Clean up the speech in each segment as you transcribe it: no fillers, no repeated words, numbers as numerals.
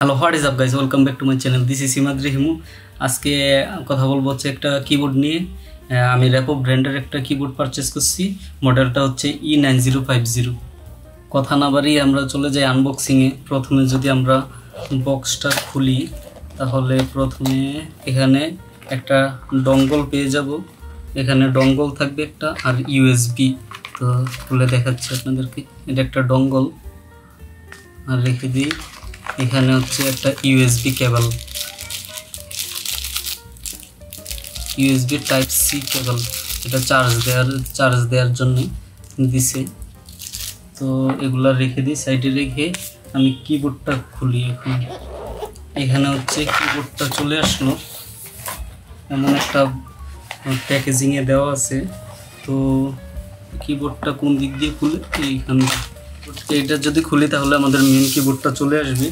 Hello, what is up guys, welcome back to my channel. This is Simadri Himu. আজকে কথা বলবো হচ্ছে একটা কিবোর্ড নিয়ে। আমি র্যাপো ব্র্যান্ডের একটা কিবোর্ড পারচেস করছি। মডেলটা হচ্ছে E9050। কথা না বাড়িয়ে আমরা চলে যাই আনবক্সিংয়ে। প্রথমে যদি আমরা বক্সটা খুলি তাহলে প্রথমে এখানে একটা ডঙ্গল পেয়ে যাব। এখানে ডঙ্গল থাকবে একটা, আর ইউএসবি। তো খুলে দেখাচ্ছি আপনাদেরকে। এটা একটা ডঙ্গল, আর রেখে দিই। এখানে হচ্ছে একটা USB cable, USB type C cable. এটা চার্জ দেওয়ার জন্য দিছে। তো এগুলা রেখে দিই সাইডে। রেখে আমি কিবোর্ডটা খুলি। এখন এখানে হচ্ছে কিবোর্ডটা চলে আসলো, এমন একটা প্যাকেজিংয়ে দেওয়া আছে। তো কিবোর্ডটা কোন দিক দিয়ে খুলে, এইখানে এইটা যদি খুলি তাহলে আমাদের মেন কিবোর্ডটা চলে আসবে।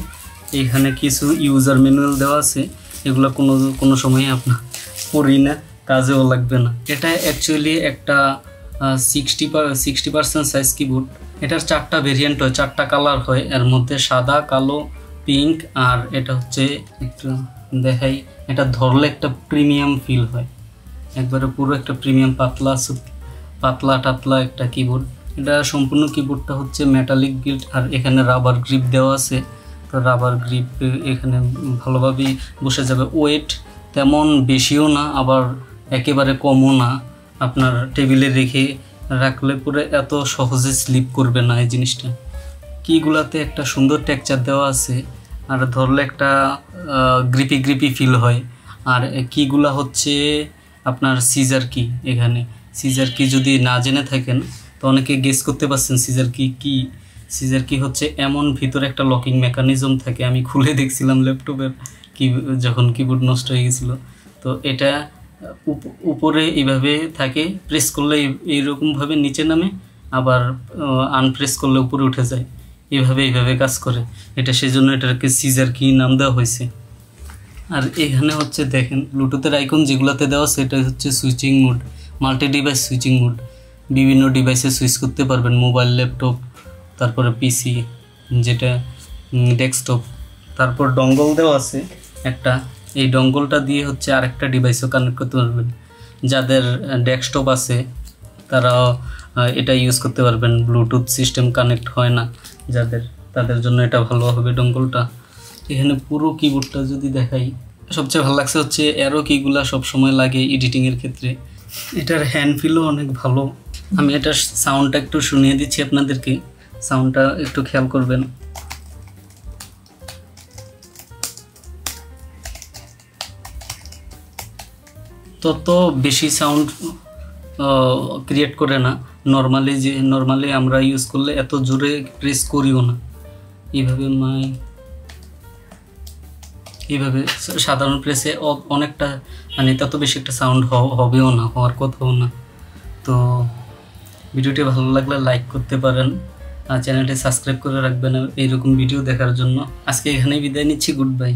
এইখানে কিছু ইউজার ম্যানুয়াল দেওয়া আছে, এগুলো কোনো সময় আপনার পড়ি না, কাজেও লাগবে না। এটা অ্যাকচুয়ালি একটা 60% সাইজ কিবোর্ড। এটার 4টা ভেরিয়েন্ট হয়, 4টা কালার হয়। এর মধ্যে সাদা, কালো, পিঙ্ক, আর এটা হচ্ছে একটু দেখাই। এটা ধরলে একটা প্রিমিয়াম ফিল হয়, একবারে পুরো একটা প্রিমিয়াম পাতলা টাতলা একটা কিবোর্ড। এটা সম্পূর্ণ কিবোর্ডটা হচ্ছে মেটালিক বিল্ড, আর এখানে রাবার গ্রিপ দেওয়া আছে। তো রাবার গ্রিপ এখানে ভালোভাবেই বসে যাবে। ওয়েট তেমন বেশিও না, আবার একেবারে কমও না। আপনার টেবিলে রেখে রাখলে পুরো এত সহজে স্লিপ করবে না এই জিনিসটা। কিগুলাতে একটা সুন্দর টেক্সচার দেওয়া আছে, আর ধরলে একটা গ্রিপি ফিল হয়। আর কিগুলা হচ্ছে আপনার সিজার কি। এখানে সিজার কি যদি না জেনে থাকেন তো অনেকে গেস করতে পারছেন সিজার কি। সিজার কি হচ্ছে এমন ভিতরে একটা লকিং মেকানিজম থাকে। আমি খুলে দেখছিলাম ল্যাপটপের যখন কিবোর্ড নষ্ট হয়ে গেছিলো। তো এটা উপরে এইভাবে থাকে, প্রেস করলে এইরকমভাবে নিচে নামে, আবার আনপ্রেস করলে উপরে উঠে যায়। এইভাবে কাজ করে এটা, সেই জন্য এটাকে সিজার কি নাম দেওয়া হয়েছে। আর এখানে হচ্ছে দেখেন ব্লুটুথের আইকন যেগুলোতে দেওয়া সেটা হচ্ছে switching mode, multi device switching mode. বিভিন্ন ডিভাইসে সুইচ করতে পারবেন, মোবাইল, ল্যাপটপ, তারপরে পিসি, যেটা ডেস্কটপ। তারপর ডঙ্গল দেওয়া আছে একটা। এই ডঙ্গলটা দিয়ে হচ্ছে আরেকটা ডিভাইসও কানেক্ট করতে পারবেন। যাদের ডেস্কটপ আছে তারা এটা ইউজ করতে পারবেন। ব্লুটুথ সিস্টেম কানেক্ট হয় না যাদের, তাদের জন্য এটা ভালো হবে ডঙ্গলটা। এখানে পুরো কিবোর্ডটা যদি দেখাই, সবচেয়ে ভালো লাগছে হচ্ছে অ্যারো কিগুলা সবসময় লাগে এডিটিংয়ের ক্ষেত্রে। এটার হ্যান্ড ফিলও অনেক ভালো। আমি এটার সাউন্ডটা একটু শুনিয়ে দিচ্ছি আপনাদেরকে, সাউন্ডটা একটু খেয়াল করবেন। তত বেশি সাউন্ড ক্রিয়েট করে না। নর্মালি আমরা ইউজ করলে এত জোরে প্রেস করিও না। এইভাবে সাধারণ প্রেসে অনেকটা মানে তত বেশি একটা সাউন্ড হবেও না, হওয়ার কথাও না। তো ভিডিওটি ভালো লাগলে লাইক করতে পারেন, আর চ্যানেলটি সাবস্ক্রাইব করে রাখবেন এইরকম ভিডিও দেখার জন্য। আজকে এখানেই বিদায় নিচ্ছি, গুড বাই।